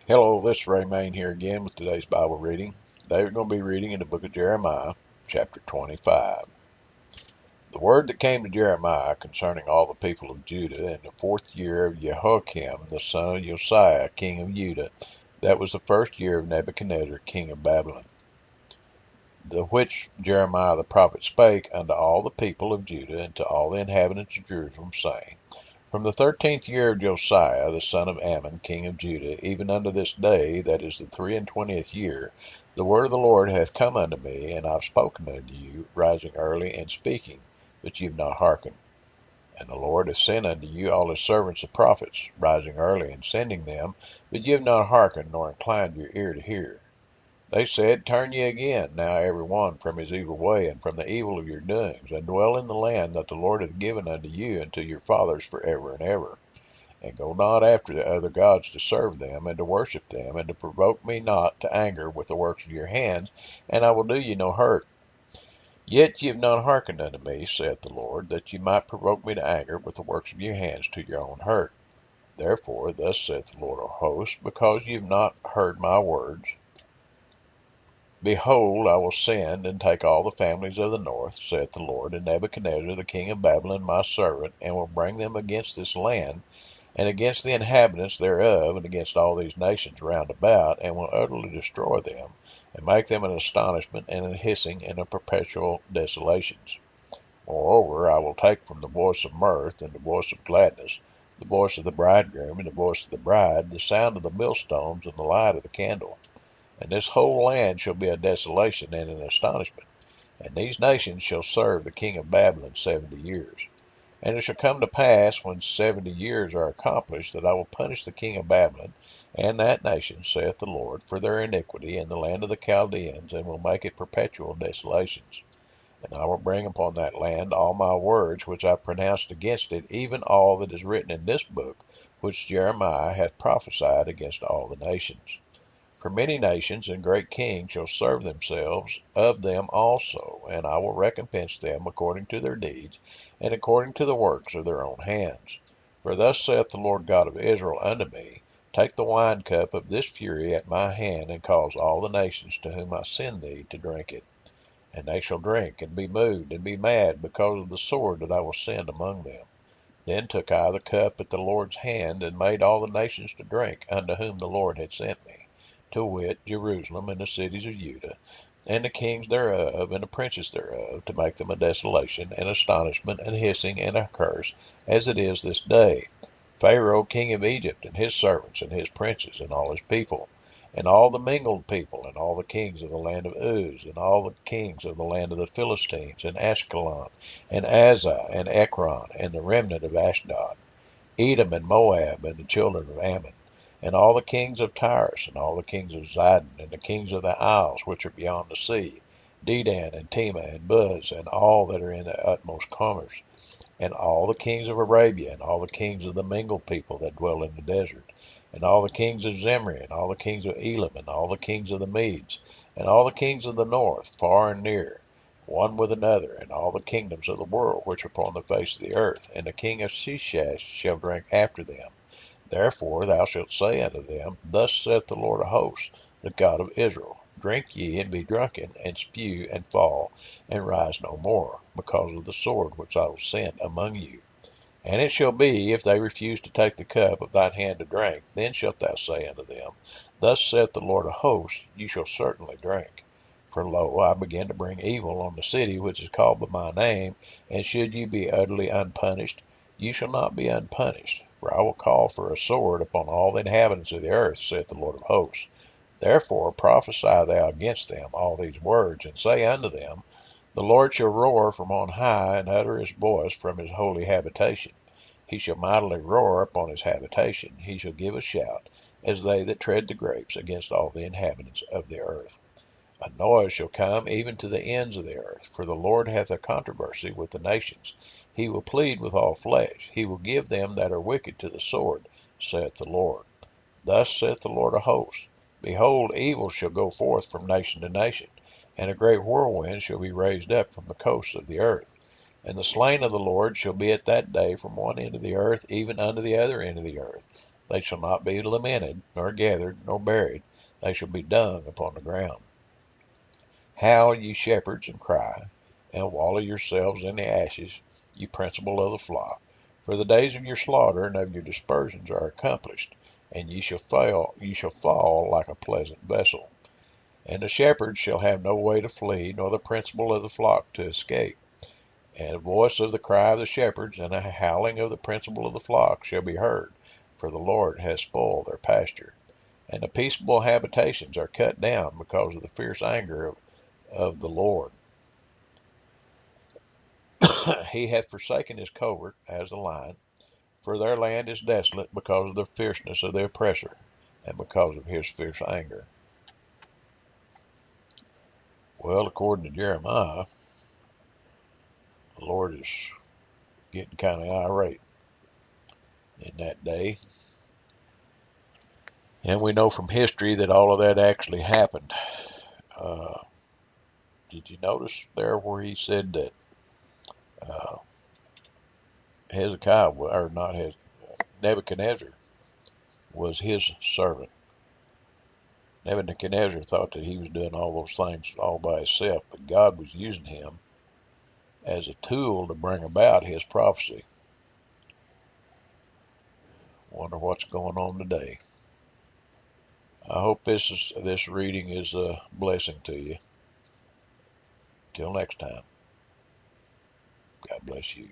Hello, this is Ray Main here again with today's Bible reading. Today we're going to be reading in the book of Jeremiah, chapter 25. The word that came to Jeremiah concerning all the people of Judah in the 4th year of Jehoiakim, the son of Josiah, king of Judah, that was the 1st year of Nebuchadnezzar, king of Babylon, the which Jeremiah the prophet spake unto all the people of Judah and to all the inhabitants of Jerusalem, saying, From the 13th year of Josiah, the son of Ammon, king of Judah, even unto this day, that is the 23rd year, the word of the Lord hath come unto me, and I have spoken unto you, rising early and speaking, but ye have not hearkened. And the Lord hath sent unto you all his servants the prophets, rising early and sending them, but ye have not hearkened, nor inclined your ear to hear. They said, Turn ye again, now every one from his evil way, and from the evil of your doings, and dwell in the land that the Lord hath given unto you and to your fathers for ever and ever. And go not after the other gods to serve them, and to worship them, and to provoke me not to anger with the works of your hands, and I will do you no hurt. Yet ye have not hearkened unto me, saith the Lord, that ye might provoke me to anger with the works of your hands to your own hurt. Therefore, thus saith the Lord of hosts, because ye have not heard my words, behold, I will send and take all the families of the north, saith the Lord, and Nebuchadnezzar the king of Babylon my servant, and will bring them against this land, and against the inhabitants thereof, and against all these nations round about, and will utterly destroy them, and make them an astonishment, and a hissing, and a perpetual desolations. Moreover, I will take from the voice of mirth, and the voice of gladness, the voice of the bridegroom, and the voice of the bride, the sound of the millstones, and the light of the candle. And this whole land shall be a desolation and an astonishment. And these nations shall serve the king of Babylon 70 years. And it shall come to pass, when 70 years are accomplished, that I will punish the king of Babylon and that nation, saith the Lord, for their iniquity in the land of the Chaldeans, and will make it perpetual desolations. And I will bring upon that land all my words which I pronounced against it, even all that is written in this book, which Jeremiah hath prophesied against all the nations. For many nations and great kings shall serve themselves of them also, and I will recompense them according to their deeds, and according to the works of their own hands. For thus saith the Lord God of Israel unto me, Take the wine cup of this fury at my hand, and cause all the nations to whom I send thee to drink it. And they shall drink, and be moved, and be mad, because of the sword that I will send among them. Then took I the cup at the Lord's hand, and made all the nations to drink, unto whom the Lord had sent me, to wit, Jerusalem, and the cities of Judah, and the kings thereof, and the princes thereof, to make them a desolation, and astonishment, and hissing, and a curse, as it is this day. Pharaoh king of Egypt, and his servants, and his princes, and all his people, and all the mingled people, and all the kings of the land of Uz, and all the kings of the land of the Philistines, and Ashkelon, and Azah, and Ekron, and the remnant of Ashdod, Edom and Moab, and the children of Ammon, and all the kings of Tyrus, and all the kings of Zidon, and the kings of the isles which are beyond the sea, Dedan, and Tema, and Buz, and all that are in the utmost commerce, and all the kings of Arabia, and all the kings of the mingled people that dwell in the desert, and all the kings of Zimri, and all the kings of Elam, and all the kings of the Medes, and all the kings of the north, far and near, one with another, and all the kingdoms of the world which are upon the face of the earth, and the king of Shishak shall drink after them. Therefore thou shalt say unto them, Thus saith the Lord of hosts, the God of Israel, Drink ye, and be drunken, and spew, and fall, and rise no more, because of the sword which I will send among you. And it shall be, if they refuse to take the cup of thine hand to drink, then shalt thou say unto them, Thus saith the Lord of hosts, You shall certainly drink. For lo, I begin to bring evil on the city which is called by my name, and should you be utterly unpunished, you shall not be unpunished. For I will call for a sword upon all the inhabitants of the earth, saith the Lord of hosts. Therefore prophesy thou against them all these words, and say unto them, The Lord shall roar from on high, and utter his voice from his holy habitation. He shall mightily roar upon his habitation. He shall give a shout, as they that tread the grapes, against all the inhabitants of the earth. A noise shall come even to the ends of the earth, for the Lord hath a controversy with the nations. He will plead with all flesh. He will give them that are wicked to the sword, saith the Lord. Thus saith the Lord of hosts, Behold, evil shall go forth from nation to nation, and a great whirlwind shall be raised up from the coasts of the earth. And the slain of the Lord shall be at that day from one end of the earth even unto the other end of the earth. They shall not be lamented, nor gathered, nor buried. They shall be dung upon the ground. Howl, ye shepherds, and cry, and wallow yourselves in the ashes, ye principal of the flock. For the days of your slaughter and of your dispersions are accomplished, and ye shall fall like a pleasant vessel. And the shepherds shall have no way to flee, nor the principal of the flock to escape. And the voice of the cry of the shepherds and the howling of the principal of the flock shall be heard, for the Lord has spoiled their pasture. And the peaceable habitations are cut down because of the fierce anger of the Lord. He hath forsaken his covert as a lion, for their land is desolate because of the fierceness of the oppressor, and because of his fierce anger. Well, according to Jeremiah, the Lord is getting kind of irate in that day. And we know from history that all of that actually happened. Uh, did you notice there where he said that uh, Hezekiah, or not Hezekiah, Nebuchadnezzar was his servant? Nebuchadnezzar thought that he was doing all those things all by himself, but God was using him as a tool to bring about his prophecy. Wonder what's going on today. I hope this reading is a blessing to you. Till next time, God bless you.